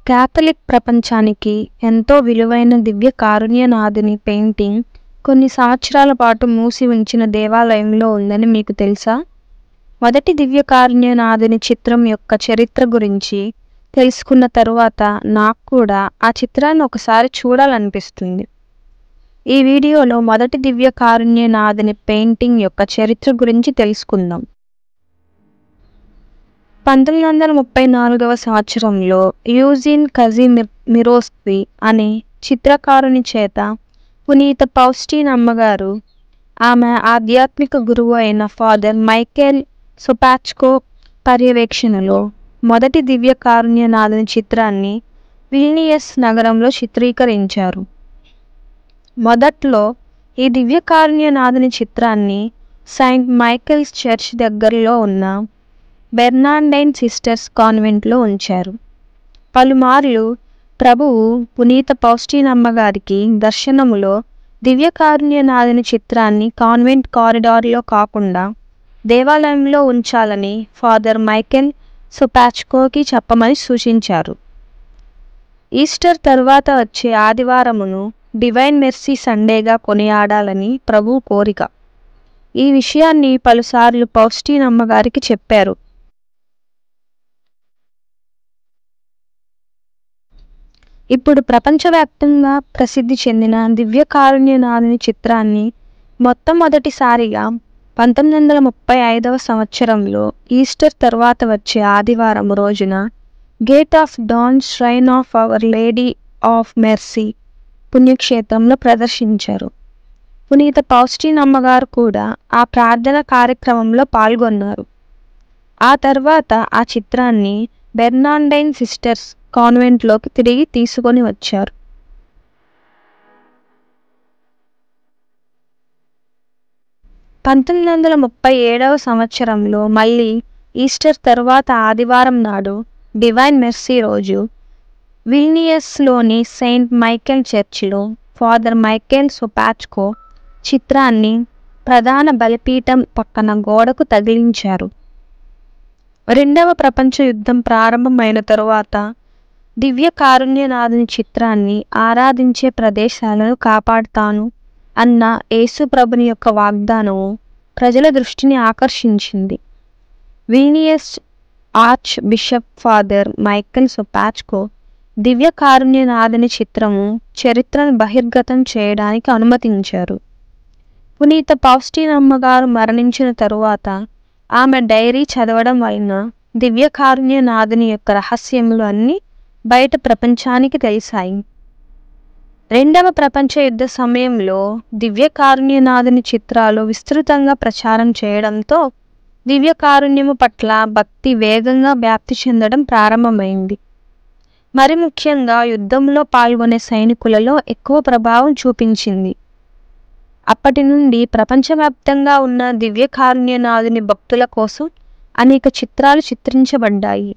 Catholic ప్రపంచానికి ఎంతో విలువైన దివ్య కారుణ్యనాథుని పెయింటింగ్ కొన్ని సంవత్సరాల పాటు మూసి ఉంచిన దేవాలయంలో ఉందని మీకు తెలుసా? మొదటి దివ్య కారుణ్యనాథుని చిత్రం యొక్క చరిత్ర గురించి తెలుసుకున్న తరువాత నాకు కూడా ఆ చిత్రాన్ని ఒకసారి చూడాలనిపిస్తుంది. ఈ వీడియోలో మొదటి దివ్య కారుణ్యనాథుని పెయింటింగ్ యొక్క చరిత్ర గురించి తెలుసుకుందాం. 1934వ సంవత్సరంలో యూజిన్ కజిమిరోవ్స్కీ అనే చిత్రకారుని చేత పునీత పౌస్టీన్ అమ్మగారు ఆమె ఆధ్యాత్మిక గురువు అయిన ఫాదర్ మైకేల్ సోపాచ్కో పర్యవేక్షణలో మొదటి దివ్య కారుణ్యనాథుని చిత్రాన్ని విల్నియస్ నగరంలో చిత్రీకరించారు. మొదట్లో ఈ దివ్య కారుణ్యనాథుని చిత్రాన్ని సెయింట్ మైకేల్స్ చర్చ్ దగ్గరలో ఉన్న బెర్నార్డైన్ సిస్టర్స్ కాన్వెంట్లో ఉంచారు. పలుమార్లు ప్రభువు పునీత పౌస్టీన్ అమ్మగారికి దర్శనములో దివ్య కారుణ్యనాథుని చిత్రాన్ని కాన్వెంట్ కారిడార్లో కాకుండా దేవాలయంలో ఉంచాలని ఫాదర్ మైకేల్ సోపాచ్కోకి చెప్పమని సూచించారు. ఈస్టర్ తరువాత వచ్చే ఆదివారమును డివైన్ మెర్సీ సండేగా కొనియాడాలని ప్రభువు కోరిక. ఈ విషయాన్ని పలుసార్లు పౌస్టీన్ అమ్మగారికి చెప్పారు. ఇప్పుడు ప్రపంచవ్యాప్తంగా ప్రసిద్ధి చెందిన దివ్య కారుణ్యనాథుని చిత్రాన్ని మొట్టమొదటిసారిగా 1935వ సంవత్సరంలో ఈస్టర్ తర్వాత వచ్చే ఆదివారం రోజున Gate of Dawn Shrine of Our Lady of Mercy పుణ్యక్షేత్రంలో ప్రదర్శించారు. పునీత పౌస్టీన్ అమ్మగారు కూడా ఆ ప్రార్థన కార్యక్రమంలో పాల్గొన్నారు. ఆ తర్వాత ఆ చిత్రాన్ని బెర్నార్డైన్ సిస్టర్స్ కాన్వెంట్లోకి తిరిగి తీసుకొని వచ్చారు. (1937వ సంవత్సరంలో మళ్ళీ ఈస్టర్ తరువాత ఆదివారం నాడు డివైన్ మెర్సీ రోజు విల్నియస్లోని సెయింట్ మైకేల్ చర్చిలో ఫాదర్ మైకేల్ సోపాచ్కో చిత్రాన్ని ప్రధాన బలిపీఠం పక్కన గోడకు తగిలించారు. రెండవ ప్రపంచ యుద్ధం ప్రారంభమైన తరువాత దివ్య కారుణ్యనాథుని చిత్రాన్ని ఆరాధించే ప్రదేశాలను కాపాడుతాను అన్న యేసు ప్రభుని యొక్క వాగ్దానము ప్రజల దృష్టిని ఆకర్షించింది. Vilnius archbishop Father Michael Sopocko దివ్య కారుణ్యనాథుని చిత్రము చరిత్రను బహిర్గతం చేయడానికి అనుమతించారు. పునీత పౌస్టీన్ అమ్మగారు మరణించిన తరువాత ఆమె డైరీ చదవడం వలన దివ్య కారుణ్యనాథుని యొక్క రహస్యములు అన్నీ బయట ప్రపంచానికి తెలిసాయి. రెండవ ప్రపంచ యుద్ధ సమయంలో దివ్య కారుణ్యనాథుని చిత్రాలు విస్తృతంగా ప్రచారం చేయడంతో దివ్య కారుణ్యము పట్ల భక్తి వేగంగా వ్యాప్తి చెందడం ప్రారంభమైంది. మరి ముఖ్యంగా యుద్ధంలో పాల్గొనే సైనికులలో ఎక్కువ ప్రభావం చూపించింది. అప్పటి నుండి ప్రపంచవ్యాప్తంగా ఉన్న దివ్య కారుణ్యనాథుని భక్తుల కోసం అనేక చిత్రాలు చిత్రించబడ్డాయి.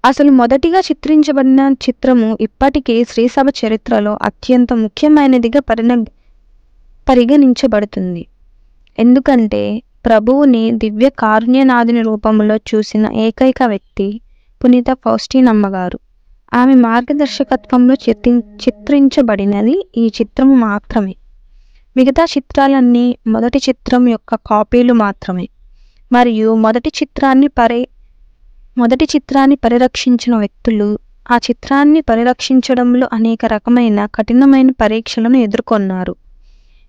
అసలు మొదటిగా చిత్రించబడిన చిత్రము ఇప్పటికీ శ్రీసభ చరిత్రలో అత్యంత ముఖ్యమైనదిగా పరిగణించబడుతుంది. ఎందుకంటే ప్రభువుని దివ్య కారుణ్యనాథుని రూపంలో చూసిన ఏకైక వ్యక్తి పునీత పౌస్టీన్ అమ్మగారు. ఆమె మార్గదర్శకత్వంలో చిత్రించబడినది ఈ చిత్రము మాత్రమే. మిగతా చిత్రాలన్నీ మొదటి చిత్రం యొక్క కాపీలు మాత్రమే. మరియు మొదటి చిత్రాన్ని పరిరక్షించిన వ్యక్తులు ఆ చిత్రాన్ని పరిరక్షించడంలో అనేక రకమైన కఠినమైన పరీక్షలను ఎదుర్కొన్నారు.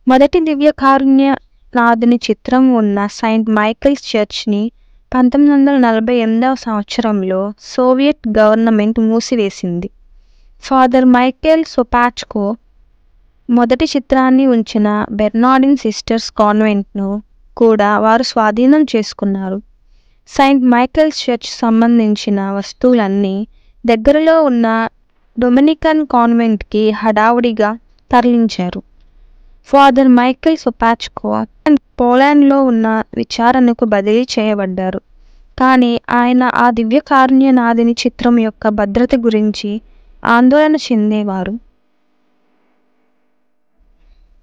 మొదటి దివ్య కారుణ్యనాథుని చిత్రం ఉన్న సెయింట్ మైకేల్స్ చర్చ్ని 1948వ సంవత్సరంలో సోవియట్ గవర్నమెంట్ మూసివేసింది. ఫాదర్ మైకేల్ సోపాచ్కో మొదటి చిత్రాన్ని ఉంచిన బెర్నార్డైన్ సిస్టర్స్ కాన్వెంట్ను కూడా వారు స్వాధీనం చేసుకున్నారు. సెయింట్ మైకేల్స్ చర్చ్ సంబంధించిన వస్తువులన్నీ దగ్గరలో ఉన్న డొమినికన్ కాన్వెంట్కి హడావుడిగా తరలించారు. ఫాదర్ మైకేల్ సోపాచ్కో పోలాండ్లో ఉన్న విచారణకు బదిలీ చేయబడ్డారు. కానీ ఆయన ఆ దివ్య కారుణ్యనాథుని చిత్రం యొక్క భద్రత గురించి ఆందోళన చెందేవారు.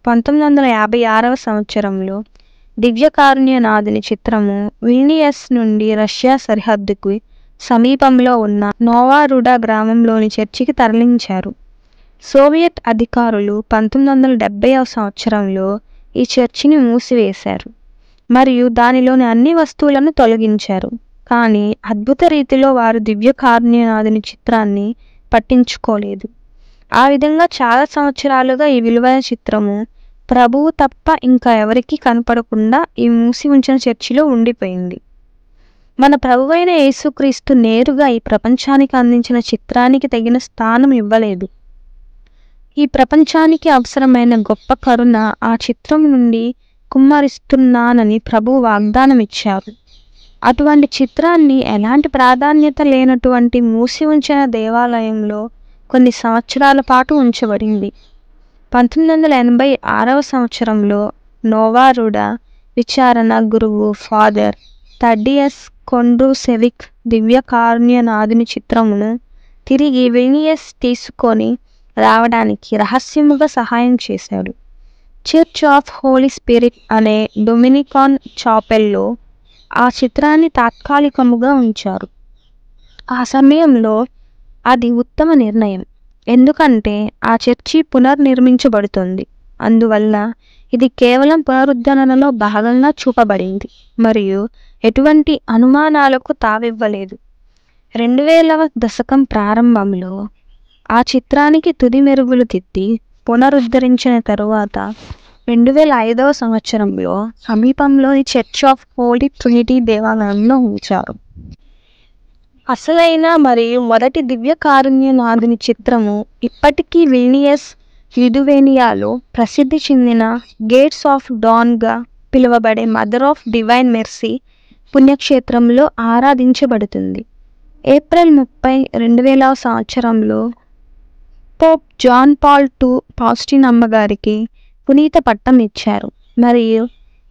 1956వ సంవత్సరంలో దివ్య కారుణ్యనాథుని చిత్రము విల్నియస్ నుండి రష్యా సరిహద్దుకు సమీపంలో ఉన్న నోవా రుడా గ్రామంలోని చర్చికి తరలించారు. సోవియట్ అధికారులు 1970వ సంవత్సరంలో ఈ చర్చిని మూసివేశారు మరియు దానిలోని అన్ని వస్తువులను తొలగించారు. కానీ అద్భుత రీతిలో వారు దివ్యకారుణ్యనాథుని చిత్రాన్ని పట్టించుకోలేదు. ఆ విధంగా చాలా సంవత్సరాలుగా ఈ విలువైన చిత్రము ప్రభువు తప్ప ఇంకా ఎవరికీ కనపడకుండా ఈ మూసి ఉంచిన చర్చిలో ఉండిపోయింది. మన ప్రభువైన యేసుక్రీస్తు నేరుగా ఈ ప్రపంచానికి అందించిన చిత్రానికి తగిన స్థానం ఇవ్వలేదు. ఈ ప్రపంచానికి అవసరమైన గొప్ప కరుణ ఆ చిత్రం నుండి కుమ్మరిస్తున్నానని ప్రభువు వాగ్దానం ఇచ్చారు. అటువంటి చిత్రాన్ని ఎలాంటి ప్రాధాన్యత లేనటువంటి మూసి ఉంచిన దేవాలయంలో కొన్ని సంవత్సరాల పాటు ఉంచబడింది. 1986వ సంవత్సరంలో నోవా రుడా విచారణ గురువు ఫాదర్ థడ్డియస్ కొండ్రుసెవిక్ దివ్యకారుణ్యనాథుని చిత్రమును తిరిగి విల్నియస్ తీసుకొని రావడానికి రహస్యముగా సహాయం చేశాడు. చర్చ్ ఆఫ్ హోలీ స్పిరిట్ అనే డొమినికాన్ చాపెల్లో ఆ చిత్రాన్ని తాత్కాలికముగా ఉంచారు. ఆ సమయంలో అది ఉత్తమ నిర్ణయం, ఎందుకంటే ఆ చర్చి పునర్నిర్మించబడుతుంది. అందువల్ల ఇది కేవలం పునరుద్ధరణలో భాగంగా చూపబడింది మరియు ఎటువంటి అనుమానాలకు తావివ్వలేదు. 2000వ దశకం ప్రారంభంలో ఆ చిత్రానికి తుది మెరుగులు దిద్ది పునరుద్ధరించిన తరువాత 2005వ సంవత్సరంలో సమీపంలోని చర్చ్ ఆఫ్ హోలీ ట్రినిటీ దేవాలయంలో ఉంచారు. అసలైన మరియు మొదటి దివ్యకారుణ్యనాథుని చిత్రము ఇప్పటికీ విల్నియస్, లిథువేనియాలో ప్రసిద్ధి చెందిన గేట్స్ ఆఫ్ డాన్గా పిలువబడే మదర్ ఆఫ్ డివైన్ మెర్సీ పుణ్యక్షేత్రంలో ఆరాధించబడుతుంది. ఏప్రిల్ 30, 2000వ సంవత్సరంలో Pope John Paul II Faustin అమ్మగారికి పునీత పట్టం ఇచ్చారు మరియు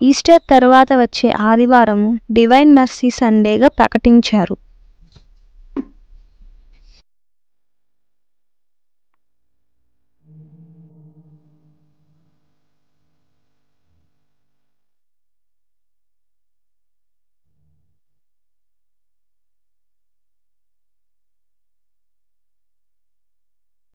ఈస్టర్ తరువాత వచ్చే ఆదివారం డివైన్ మెర్సీ సండేగా ప్రకటించారు.